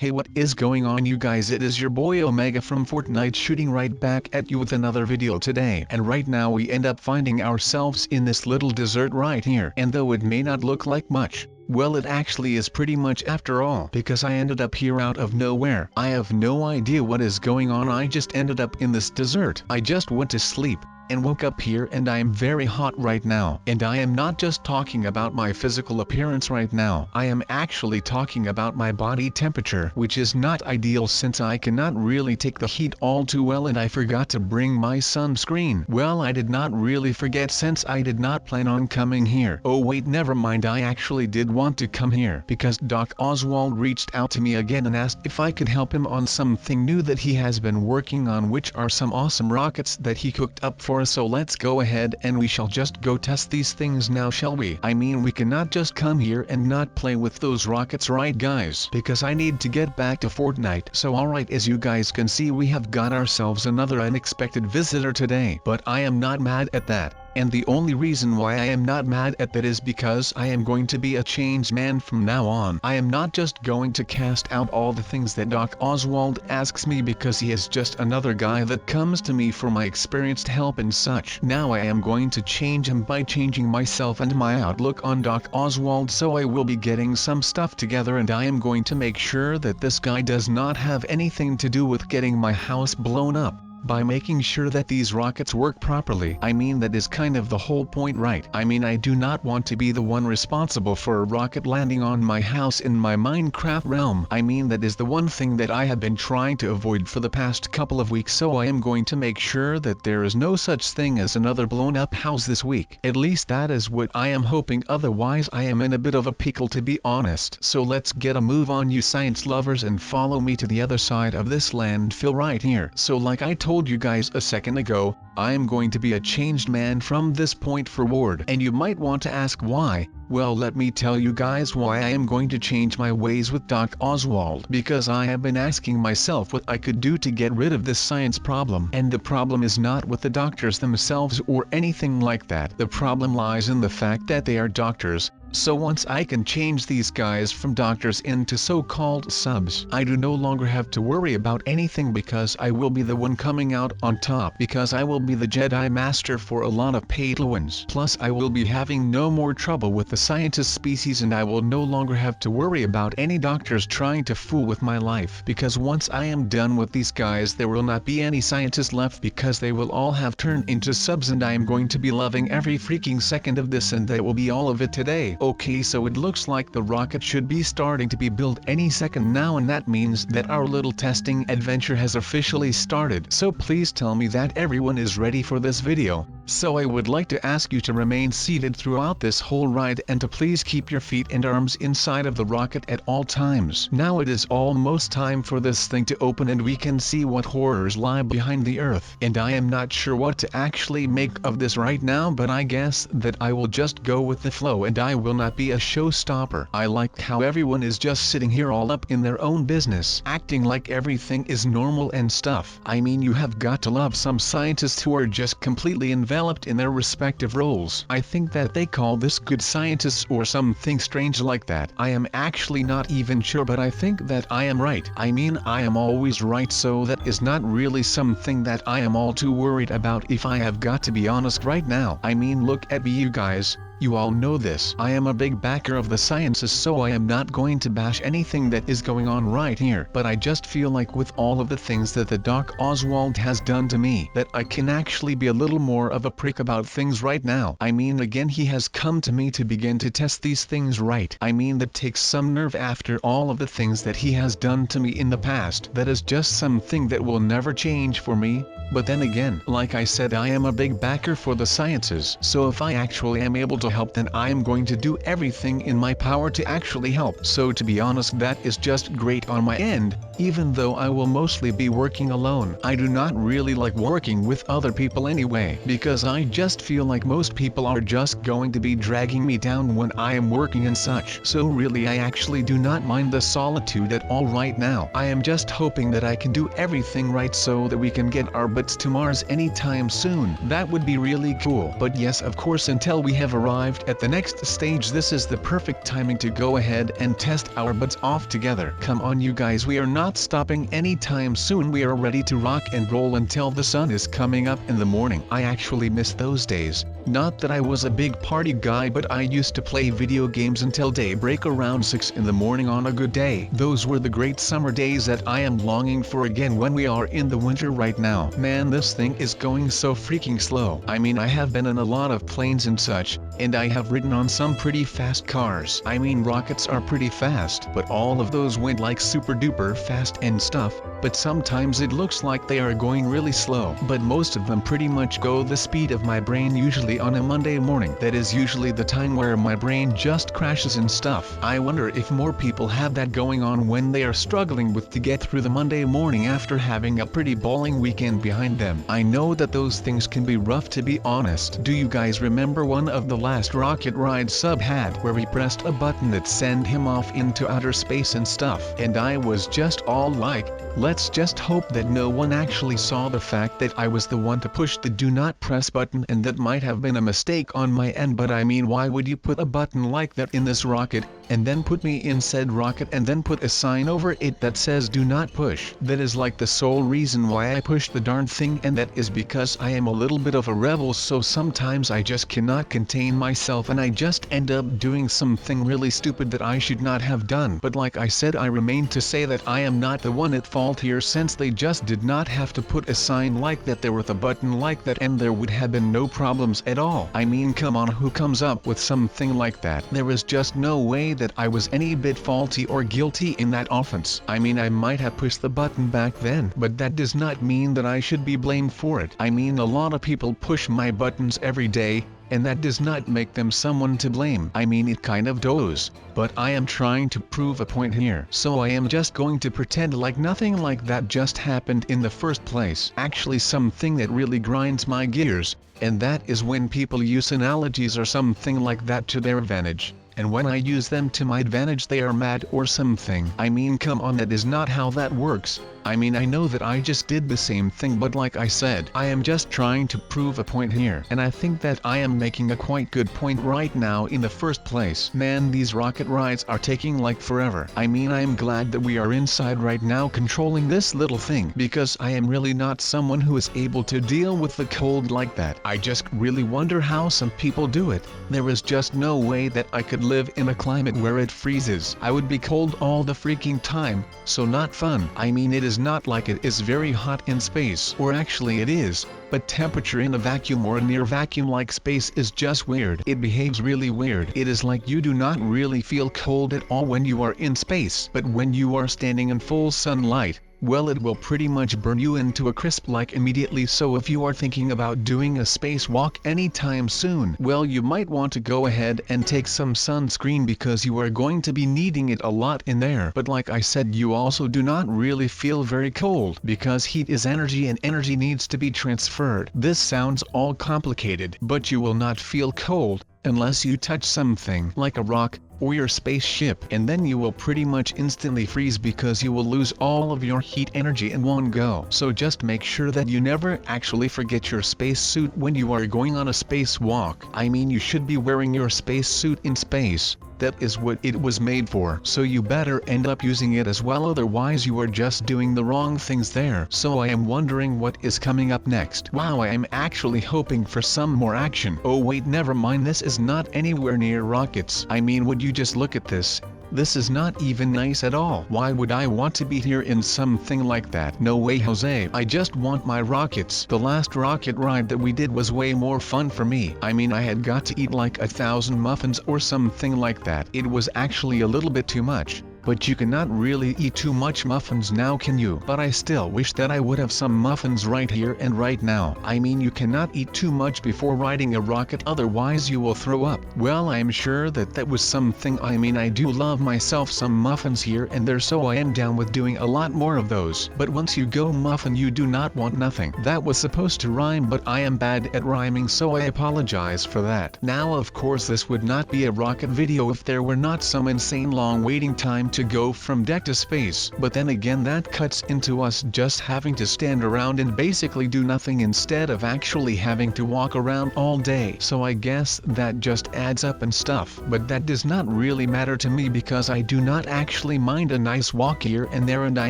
Hey, what is going on, you guys? It is your boy Omega from Fortnite shooting right back at you with another video today. And right now we end up finding ourselves in this little desert right here. And though it may not look like much, well, it actually is pretty much after all, because I ended up here out of nowhere. I have no idea what is going on. I just ended up in this desert. I just went to sleep and woke up here, and I am very hot right now. And I am not just talking about my physical appearance right now. I am actually talking about my body temperature, which is not ideal since I cannot really take the heat all too well, and I forgot to bring my sunscreen. Well, I did not really forget since I did not plan on coming here. Oh wait, never mind, I actually did want to come here because Doc Oswald reached out to me again and asked if I could help him on something new that he has been working on, which are some awesome rockets that he cooked up for us. So let's go ahead and we shall just go test these things now, shall we? I mean, we cannot just come here and not play with those rockets, right guys? Because I need to get back to Fortnite. So alright, as you guys can see, we have got ourselves another unexpected visitor today. But I am not mad at that. And the only reason why I am not mad at that is because I am going to be a changed man from now on. I am not just going to cast out all the things that Doc Oswald asks me because he is just another guy that comes to me for my experienced help and such. Now I am going to change him by changing myself and my outlook on Doc Oswald. So I will be getting some stuff together, and I am going to make sure that this guy does not have anything to do with getting my house blown up, by making sure that these rockets work properly. I mean, that is kind of the whole point, right? I mean, I do not want to be the one responsible for a rocket landing on my house in my Minecraft realm. I mean, that is the one thing that I have been trying to avoid for the past couple of weeks, so I am going to make sure that there is no such thing as another blown up house this week. At least that is what I am hoping, otherwise I am in a bit of a pickle, to be honest. So let's get a move on, you science lovers, and follow me to the other side of this landfill right here. So like I told you guys a second ago, I am going to be a changed man from this point forward. And you might want to ask why. Well, let me tell you guys why I am going to change my ways with Doc Oswald. Because I have been asking myself what I could do to get rid of this science problem. And the problem is not with the doctors themselves or anything like that. The problem lies in the fact that they are doctors. So once I can change these guys from doctors into so-called subs, I do no longer have to worry about anything, because I will be the one coming out on top, because I will be the Jedi Master for a lot of Padawans. Plus I will be having no more trouble with the scientist species, and I will no longer have to worry about any doctors trying to fool with my life, because once I am done with these guys there will not be any scientists left, because they will all have turned into subs, and I am going to be loving every freaking second of this, and that will be all of it today. Okay, so it looks like the rocket should be starting to be built any second now, and that means that our little testing adventure has officially started. So please tell me that everyone is ready for this video. So I would like to ask you to remain seated throughout this whole ride, and to please keep your feet and arms inside of the rocket at all times. Now it is almost time for this thing to open, and we can see what horrors lie behind the earth. And I am not sure what to actually make of this right now, but I guess that I will just go with the flow, and I will not be a showstopper. I like how everyone is just sitting here all up in their own business, acting like everything is normal and stuff. I mean, you have got to love some scientists who are just completely enveloped in their respective roles. I think that they call this good scientists or something strange like that. I am actually not even sure, but I think that I am right. I mean, I am always right, so that is not really something that I am all too worried about, if I have got to be honest right now. I mean, look at me, you guys. You all know this. I am a big backer of the sciences, so I am not going to bash anything that is going on right here. But I just feel like with all of the things that the Doc Oswald has done to me, that I can actually be a little more of a prick about things right now. I mean, again, he has come to me to begin to test these things, right? I mean, that takes some nerve after all of the things that he has done to me in the past. That is just something that will never change for me. But then again, like I said, I am a big backer for the sciences, so if I actually am able to help, then I am going to do everything in my power to actually help. So to be honest, that is just great on my end, even though I will mostly be working alone. I do not really like working with other people anyway, because I just feel like most people are just going to be dragging me down when I am working and such. So really, I actually do not mind the solitude at all right now. I am just hoping that I can do everything right so that we can get our butts to Mars anytime soon. That would be really cool. But yes, of course, until we have arrived arrived at the next stage. This is the perfect timing to go ahead and test our butts off together. Come on you guys, we are not stopping anytime soon. We are ready to rock and roll until the sun is coming up in the morning. I actually miss those days. Not that I was a big party guy, but I used to play video games until daybreak around 6 in the morning on a good day. Those were the great summer days that I am longing for again when we are in the winter right now. Man, this thing is going so freaking slow. I mean, I have been in a lot of planes and such, and I have ridden on some pretty fast cars. I mean, rockets are pretty fast, but all of those went like super duper fast and stuff, but sometimes it looks like they are going really slow. But most of them pretty much go the speed of my brain, usually on a Monday morning. That is usually the time where my brain just crashes and stuff. I wonder if more people have that going on when they are struggling with to get through the Monday morning after having a pretty balling weekend behind them. I know that those things can be rough, to be honest. Do you guys remember one of the last rocket ride sub had where he pressed a button that sent him off into outer space and stuff? And I was just all like, let's just hope that no one actually saw the fact that I was the one to push the do not press button, and that might have been a mistake on my end. But I mean, why would you put a button like that in this rocket, and then put me in said rocket and then put a sign over it that says do not push? That is like the sole reason why I push the darn thing, and that is because I am a little bit of a rebel, so sometimes I just cannot contain myself and I just end up doing something really stupid that I should not have done. But like I said, I remain to say that I am not the one at fault here, since they just did not have to put a sign like that there with a button like that, and there would have been no problems at all. I mean, come on, who comes up with something like that? There is just no way that I was any bit faulty or guilty in that offense. I mean, I might have pushed the button back then, but that does not mean that I should be blamed for it. I mean, a lot of people push my buttons every day, and that does not make them someone to blame. I mean, it kind of does, but I am trying to prove a point here, so I am just going to pretend like nothing like that just happened in the first place. Actually, something that really grinds my gears, and that is when people use analogies or something like that to their advantage, and when I use them to my advantage they are mad or something. I mean, come on, that is not how that works. I mean, I know that I just did the same thing, but like I said, I am just trying to prove a point here, and I think that I am making a quite good point right now in the first place. Man, these rocket rides are taking like forever. I mean, I am glad that we are inside right now controlling this little thing, because I am really not someone who is able to deal with the cold like that. I just really wonder how some people do it. There is just no way that I could live in a climate where it freezes. I would be cold all the freaking time, so not fun. I mean, it is not like it is very hot in space, or actually it is, but temperature in a vacuum or a near vacuum like space is just weird. It behaves really weird. It is like you do not really feel cold at all when you are in space, but when you are standing in full sunlight, well, it will pretty much burn you into a crisp like immediately. So if you are thinking about doing a spacewalk anytime soon, well, you might want to go ahead and take some sunscreen, because you are going to be needing it a lot in there. But like I said, you also do not really feel very cold, because heat is energy and energy needs to be transferred. This sounds all complicated, but you will not feel cold unless you touch something like a rock or your spaceship, and then you will pretty much instantly freeze because you will lose all of your heat energy in one go. So just make sure that you never actually forget your spacesuit when you are going on a spacewalk. I mean, you should be wearing your spacesuit in space. That is what it was made for, so you better end up using it as well, otherwise you are just doing the wrong things there. So I am wondering what is coming up next. Wow, I am actually hoping for some more action. Oh wait, never mind, this is not anywhere near rockets. I mean, would you just look at this? This is not even nice at all. Why would I want to be here in something like that? No way, Jose. I just want my rockets. The last rocket ride that we did was way more fun for me. I mean, I had got to eat like 1,000 muffins or something like that. It was actually a little bit too much. But you cannot really eat too much muffins now, can you? But I still wish that I would have some muffins right here and right now. I mean, you cannot eat too much before riding a rocket, otherwise you will throw up. Well, I am sure that that was something. I mean, I do love myself some muffins here and there, so I am down with doing a lot more of those. But once you go muffin, you do not want nothing. That was supposed to rhyme, but I am bad at rhyming, so I apologize for that. Now, of course, this would not be a rocket video if there were not some insane long waiting time to go from deck to space. But then again, that cuts into us just having to stand around and basically do nothing instead of actually having to walk around all day. So I guess that just adds up and stuff. But that does not really matter to me because I do not actually mind a nice walk here and there, and I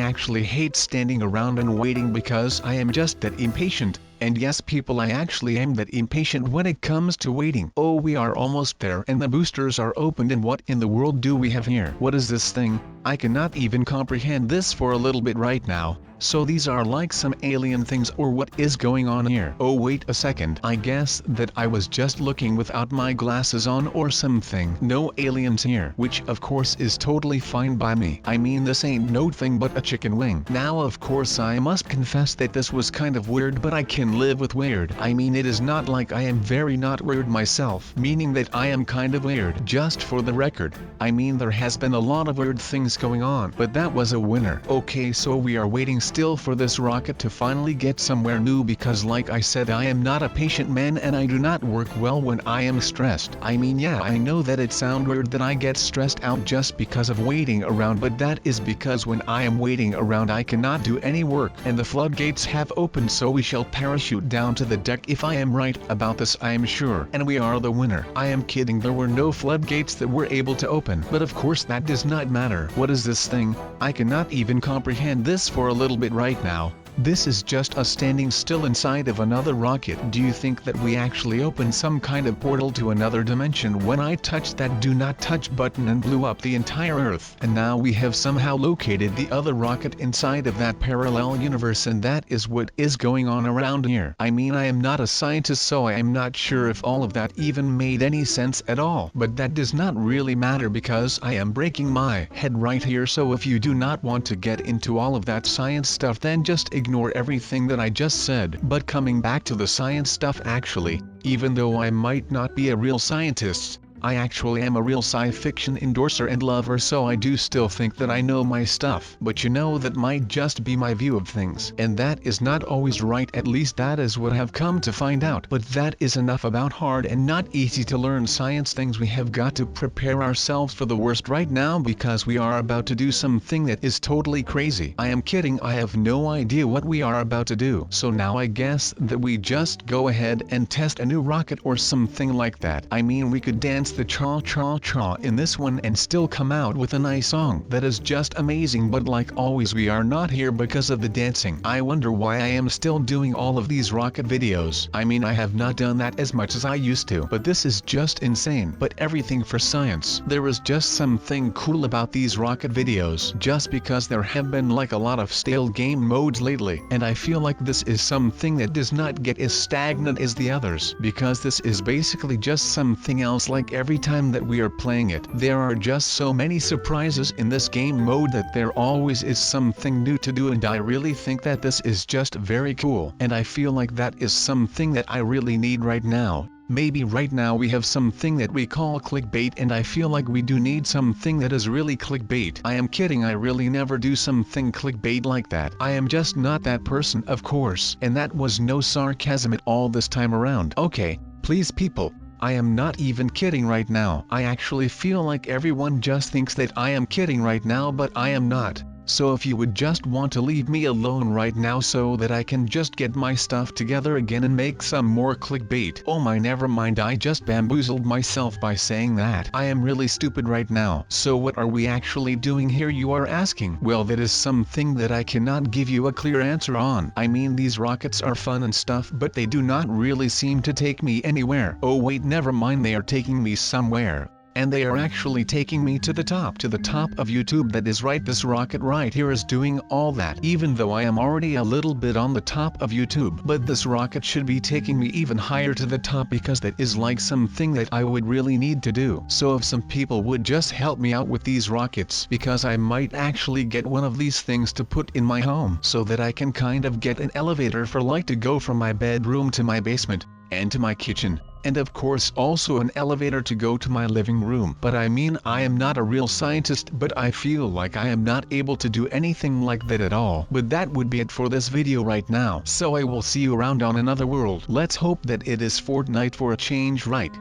actually hate standing around and waiting because I am just that impatient. And yes people, I actually am that impatient when it comes to waiting. Oh, we are almost there and the boosters are opened, and what in the world do we have here? What is this thing? I cannot even comprehend this for a little bit right now. So these are like some alien things, or what is going on here? Oh wait a second, I guess that I was just looking without my glasses on or something. No aliens here, which of course is totally fine by me. I mean, this ain't no thing but a chicken wing. Now of course I must confess that this was kind of weird, but I can live with weird. I mean, it is not like I am very not weird myself, meaning that I am kind of weird. Just for the record, I mean there has been a lot of weird things going on, but that was a winner. Okay, so we are waiting still for this rocket to finally get somewhere new, because like I said, I am not a patient man and I do not work well when I am stressed. I mean, yeah, I know that it sounds weird that I get stressed out just because of waiting around, but that is because when I am waiting around I cannot do any work, and the floodgates have opened, so we shall parachute down to the deck. If I am right about this, I am sure, and we are the winner. I am kidding, there were no floodgates that were able to open, but of course that does not matter. What is this thing? I cannot even comprehend this for a little bit right now. This is just us standing still inside of another rocket. Do you think that we actually opened some kind of portal to another dimension when I touched that do not touch button and blew up the entire Earth? And now we have somehow located the other rocket inside of that parallel universe, and that is what is going on around here. I mean, I am not a scientist, so I am not sure if all of that even made any sense at all. But that does not really matter because I am breaking my head right here. So if you do not want to get into all of that science stuff, then just ignore everything that I just said. But coming back to the science stuff, actually, even though I might not be a real scientist, I actually am a real sci-fiction endorser and lover, so I do still think that I know my stuff. But you know, that might just be my view of things, and that is not always right. At least that is what I have come to find out. But that is enough about hard and not easy to learn science things. We have got to prepare ourselves for the worst right now, because we are about to do something that is totally crazy. I am kidding, I have no idea what we are about to do. So now I guess that we just go ahead and test a new rocket or something like that. I mean, we could dance the cha-cha-cha in this one and still come out with a nice song that is just amazing. But like always, we are not here because of the dancing. I wonder why I am still doing all of these rocket videos. I mean, I have not done that as much as I used to, but this is just insane. But everything for science. There is just something cool about these rocket videos, just because there have been like a lot of stale game modes lately, and I feel like this is something that does not get as stagnant as the others, because this is basically just something else. Like every time that we are playing it, there are just so many surprises in this game mode that there always is something new to do, and I really think that this is just very cool, and I feel like that is something that I really need right now. Maybe right now we have something that we call clickbait, and I feel like we do need something that is really clickbait. I am kidding, I really never do something clickbait like that. I am just not that person, of course, and that was no sarcasm at all this time around. Okay, please people, I am not even kidding right now. I actually feel like everyone just thinks that I am kidding right now, but I am not. So if you would just want to leave me alone right now so that I can just get my stuff together again and make some more clickbait. Oh my, never mind, I just bamboozled myself by saying that. I am really stupid right now. So what are we actually doing here, you are asking? Well, that is something that I cannot give you a clear answer on. I mean, these rockets are fun and stuff, but they do not really seem to take me anywhere. Oh wait, never mind, they are taking me somewhere. And they are actually taking me to the top of YouTube. That is right, this rocket right here is doing all that, even though I am already a little bit on the top of YouTube. But this rocket should be taking me even higher to the top, because that is like something that I would really need to do. So if some people would just help me out with these rockets, because I might actually get one of these things to put in my home, so that I can kind of get an elevator for like to go from my bedroom to my basement, and to my kitchen, and of course also an elevator to go to my living room. But I mean, I am not a real scientist, but I feel like I am not able to do anything like that at all. But that would be it for this video right now, so I will see you around on another world. Let's hope that it is Fortnite for a change, right?